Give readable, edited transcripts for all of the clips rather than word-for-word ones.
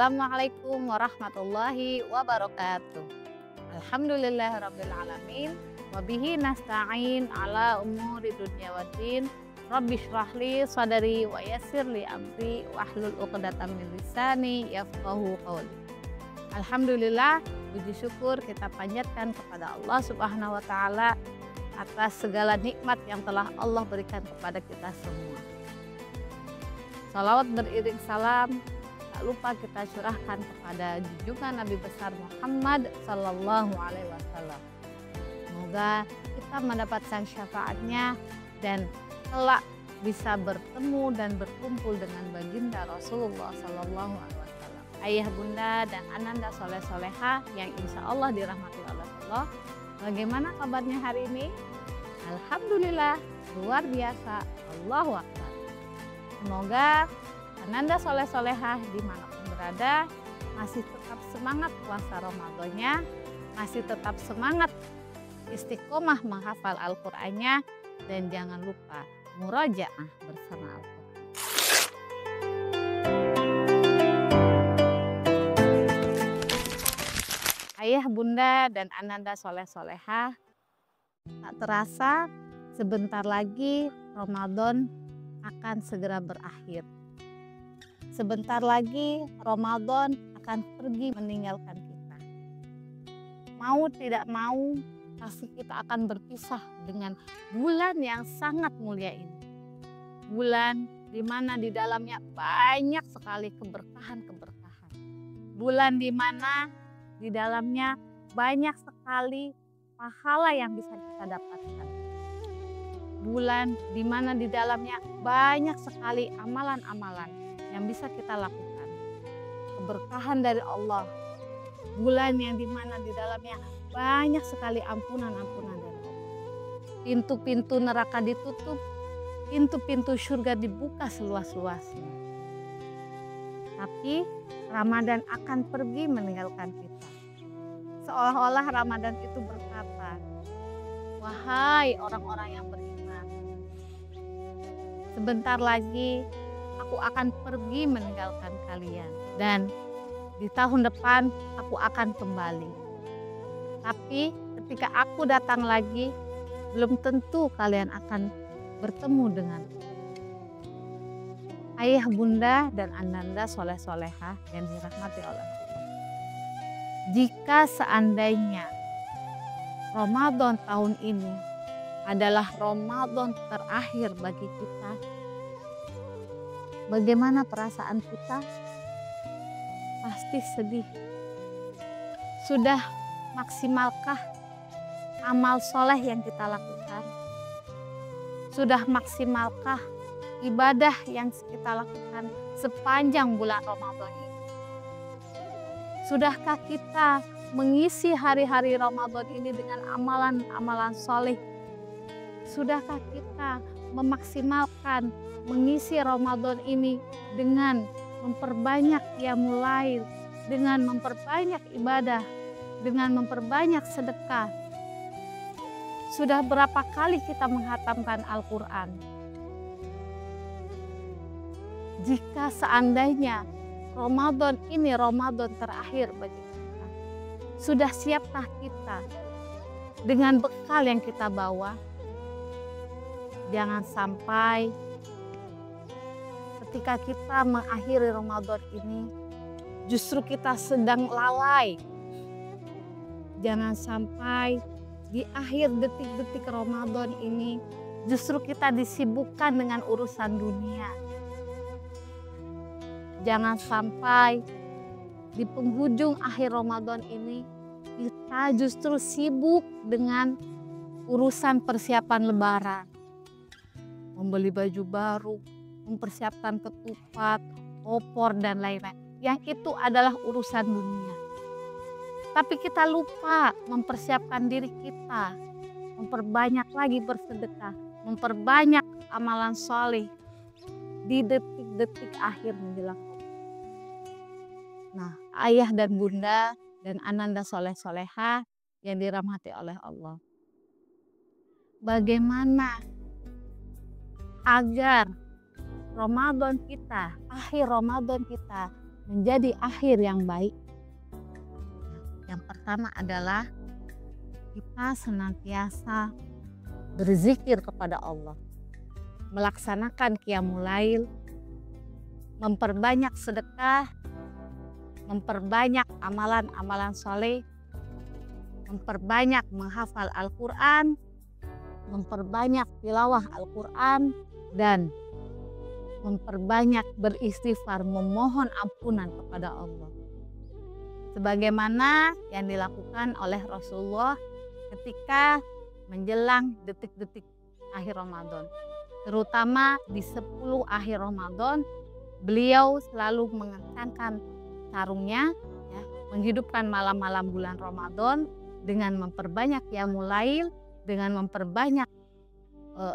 Assalamualaikum warahmatullahi wabarakatuh. Alhamdulillahirabbil alamin wa bihi nasta'in ala umuri dunya waddin. Rabbi shrahli sadri wa yassir li amri wahlul 'uqdatam min lisani yafqahu qawli. Alhamdulillah, puji syukur kita panjatkan kepada Allah Subhanahu wa taala atas segala nikmat yang telah Allah berikan kepada kita semua. Salawat beriring salam tak lupa kita curahkan kepada junjungan Nabi besar Muhammad Sallallahu Alaihi Wasallam. Semoga kita mendapatkan syafaatnya dan kelak bisa bertemu dan berkumpul dengan baginda Rasulullah Sallallahu Alaihi Wasallam. Ayah, bunda, dan ananda soleh soleha yang insya Allah dirahmati oleh Allah. Bagaimana kabarnya hari ini? Alhamdulillah, luar biasa. Allahu Akbar. Semoga ananda soleh solehah dimanapun berada masih tetap semangat puasa Ramadannya, masih tetap semangat istiqomah menghafal Al-Qur'annya, dan jangan lupa murajaah bersama Al-Qur'an. Ayah, bunda, dan ananda soleh solehah, tak terasa sebentar lagi Ramadan akan segera berakhir. Sebentar lagi Ramadan akan pergi meninggalkan kita. Mau tidak mau, pasti kita akan berpisah dengan bulan yang sangat mulia ini. Bulan di mana di dalamnya banyak sekali keberkahan-keberkahan. Bulan di mana di dalamnya banyak sekali pahala yang bisa kita dapatkan. Bulan di mana di dalamnya banyak sekali amalan-amalan yang bisa kita lakukan. Keberkahan dari Allah. Bulan yang dimana di dalamnya banyak sekali ampunan-ampunan dari Allah. Pintu-pintu neraka ditutup, pintu-pintu surga dibuka seluas-luasnya. Tapi Ramadan akan pergi meninggalkan kita. Seolah-olah Ramadan itu berkata, wahai orang-orang yang beriman, sebentar lagi aku akan pergi meninggalkan kalian, dan di tahun depan aku akan kembali. Tapi ketika aku datang lagi, belum tentu kalian akan bertemu denganku. Ayah, bunda, dan ananda soleh solehah yang dirahmati oleh Allah. Jika seandainya Ramadan tahun ini adalah Ramadan terakhir bagi kita, bagaimana perasaan kita? Pasti sedih. Sudah maksimalkah amal soleh yang kita lakukan? Sudah maksimalkah ibadah yang kita lakukan sepanjang bulan Ramadan ini? Sudahkah kita mengisi hari-hari Ramadan ini dengan amalan-amalan soleh? Sudahkah kita memaksimalkan mengisi Ramadan ini dengan memperbanyak qiyamul lail, dengan memperbanyak ibadah, dengan memperbanyak sedekah? Sudah berapa kali kita menghatamkan Al-Quran? Jika seandainya Ramadan ini Ramadan terakhir bagi kita, sudah siapkah kita dengan bekal yang kita bawa? Jangan sampai ketika kita mengakhiri Ramadan ini justru kita sedang lalai. Jangan sampai di akhir detik-detik Ramadan ini justru kita disibukkan dengan urusan dunia. Jangan sampai di penghujung akhir Ramadan ini kita justru sibuk dengan urusan persiapan lebaran. Membeli baju baru, mempersiapkan ketupat, opor, dan lain-lain. Yang itu adalah urusan dunia. Tapi kita lupa mempersiapkan diri kita, memperbanyak lagi bersedekah, memperbanyak amalan soleh di detik-detik akhir menjelang. Nah, ayah dan bunda dan ananda soleh soleha yang dirahmati oleh Allah, bagaimana agar Ramadan kita, akhir Ramadan kita menjadi akhir yang baik? Yang pertama adalah kita senantiasa berzikir kepada Allah, melaksanakan qiyamul lail, memperbanyak sedekah, memperbanyak amalan-amalan soleh, memperbanyak menghafal Al-Quran, memperbanyak tilawah Al-Quran, dan memperbanyak beristighfar, memohon ampunan kepada Allah. Sebagaimana yang dilakukan oleh Rasulullah ketika menjelang detik-detik akhir Ramadan. Terutama di 10 akhir Ramadan, beliau selalu mengencangkan sarungnya, ya, menghidupkan malam-malam bulan Ramadan dengan memperbanyak qiyamul lail, dengan memperbanyak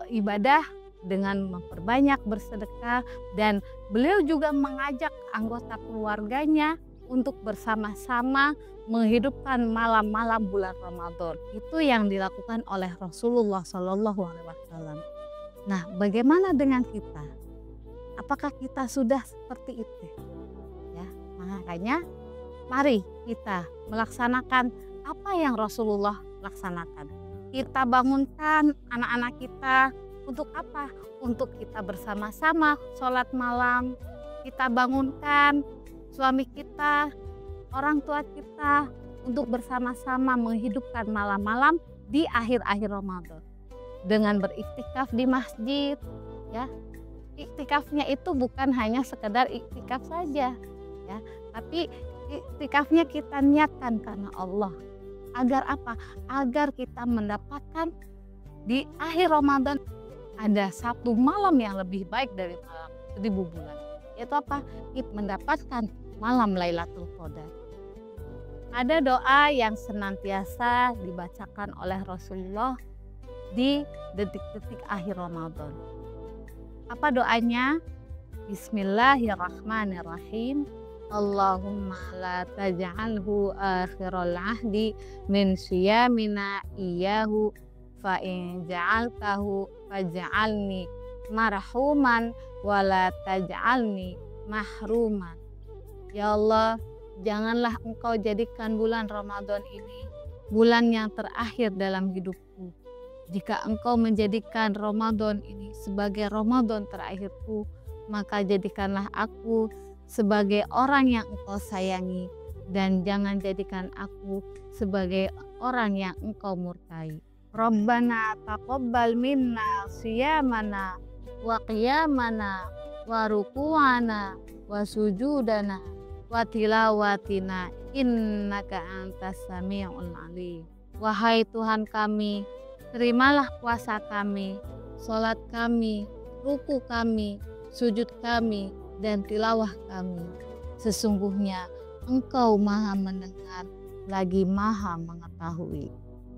ibadah, dengan memperbanyak bersedekah, dan beliau juga mengajak anggota keluarganya untuk bersama-sama menghidupkan malam-malam bulan Ramadan. Itu yang dilakukan oleh Rasulullah SAW. Nah, bagaimana dengan kita? Apakah kita sudah seperti itu? Ya, makanya mari kita melaksanakan apa yang Rasulullah laksanakan. Kita bangunkan anak-anak kita untuk apa? Untuk kita bersama-sama sholat malam. Kita bangunkan suami kita, orang tua kita untuk bersama-sama menghidupkan malam-malam di akhir-akhir Ramadan. Dengan beriktikaf di masjid, ya. Iktikafnya itu bukan hanya sekedar iktikaf saja, ya, tapi iktikafnya kita niatkan karena Allah. Agar apa? Agar kita mendapatkan di akhir Ramadan ada satu malam yang lebih baik dari malam 1000 bulan. Yaitu apa? Kita mendapatkan malam Lailatul Qadar. Ada doa yang senantiasa dibacakan oleh Rasulullah di detik-detik akhir Ramadan. Apa doanya? Bismillahirrahmanirrahim. Allahumma la taj'alhu akhiral ahdi min siyamina iyahu fa in ja'altahu faj'alni marhuman wa la taj'alni mahruman. Ya Allah, janganlah Engkau jadikan bulan Ramadan ini bulan yang terakhir dalam hidupku. Jika Engkau menjadikan Ramadan ini sebagai Ramadan terakhirku, maka jadikanlah aku sebagai orang yang Engkau sayangi, dan jangan jadikan aku sebagai orang yang Engkau murkai. Rabbana taqabbal minna siyamana wa qiyamana wa ruku'ana wa sujudana wa tilawatina innaka antas sami'ul alim. Wahai Tuhan kami, terimalah puasa kami, sholat kami, ruku kami, sujud kami, dan tilawah kami. Sesungguhnya Engkau maha mendengar lagi maha mengetahui.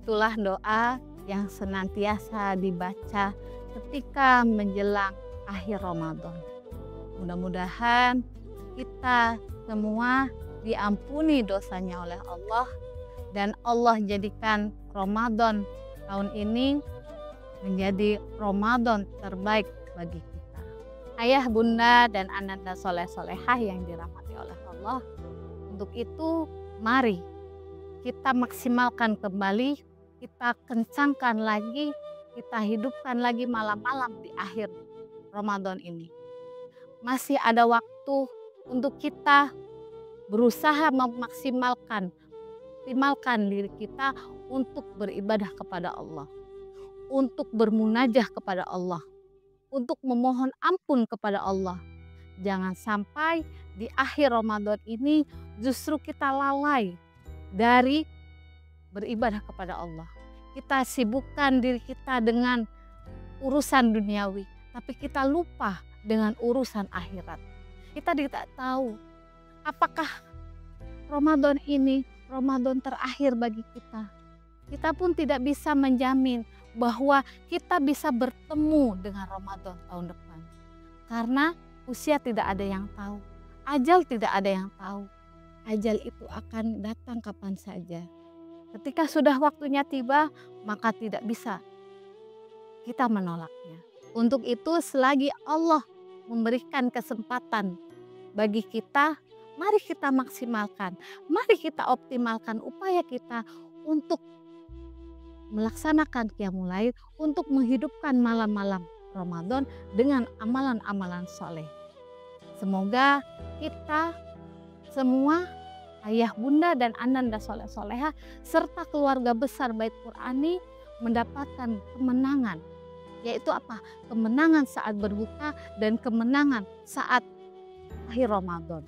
Itulah doa yang senantiasa dibaca ketika menjelang akhir Ramadan. Mudah-mudahan kita semua diampuni dosanya oleh Allah, dan Allah jadikan Ramadan tahun ini menjadi Ramadan terbaik bagi kita. Ayah, bunda, dan ananda soleh-solehah yang dirahmati oleh Allah, untuk itu mari kita maksimalkan kembali, kita kencangkan lagi, kita hidupkan lagi malam-malam di akhir Ramadan ini. Masih ada waktu untuk kita berusaha memaksimalkan diri kita untuk beribadah kepada Allah, untuk bermunajah kepada Allah, untuk memohon ampun kepada Allah. Jangan sampai di akhir Ramadan ini justru kita lalai dari beribadah kepada Allah. Kita sibukkan diri kita dengan urusan duniawi, tapi kita lupa dengan urusan akhirat. Kita tidak tahu apakah Ramadan ini Ramadan terakhir bagi kita. Kita pun tidak bisa menjamin bahwa kita bisa bertemu dengan Ramadan tahun depan. Karena usia tidak ada yang tahu, ajal tidak ada yang tahu. Ajal itu akan datang kapan saja. Ketika sudah waktunya tiba, maka tidak bisa kita menolaknya. Untuk itu selagi Allah memberikan kesempatan bagi kita, Mari kita maksimalkan, mari kita optimalkan upaya kita untuk melaksanakan qiyamul lail, untuk menghidupkan malam-malam Ramadan dengan amalan-amalan soleh. Semoga kita semua, ayah bunda dan ananda soleh-soleha serta keluarga besar Bait Qur'ani mendapatkan kemenangan. Yaitu apa? Kemenangan saat berbuka dan kemenangan saat akhir Ramadan.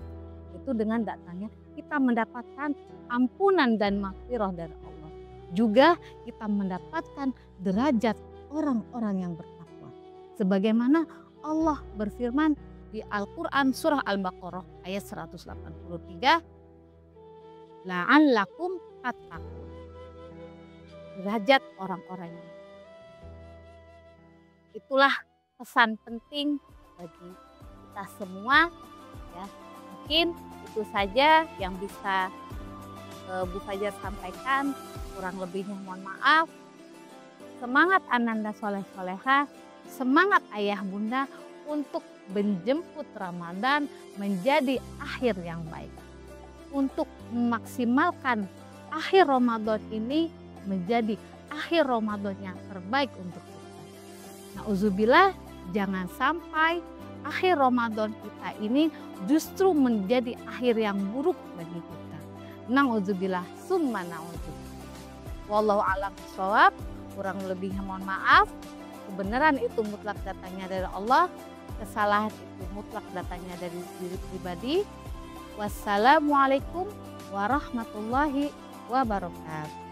Itu dengan datangnya kita mendapatkan ampunan dan maghfirah dari Allah. Juga kita mendapatkan derajat orang-orang yang bertakwa. Sebagaimana Allah berfirman di Al-Quran surah Al-Baqarah ayat 183, la'allakum tattaqun. Derajat orang-orang yang itulah pesan penting bagi kita semua ya. Mungkin itu saja yang bisa Bu Fajar sampaikan, kurang lebihnya mohon maaf. Semangat ananda soleh-soleha, semangat ayah bunda untuk menjemput Ramadan menjadi akhir yang baik. Untuk memaksimalkan akhir Ramadan ini menjadi akhir Ramadan yang terbaik untuk kita. Nauzubillah, jangan sampai akhir Ramadan kita ini justru menjadi akhir yang buruk bagi kita. Nauzubillah, summa nauzubillah. Wallahu a'lam bishawab. Kurang lebihnya mohon maaf. Kebenaran itu mutlak datangnya dari Allah. Kesalahan itu mutlak datangnya dari diri pribadi. Wassalamualaikum warahmatullahi wabarakatuh.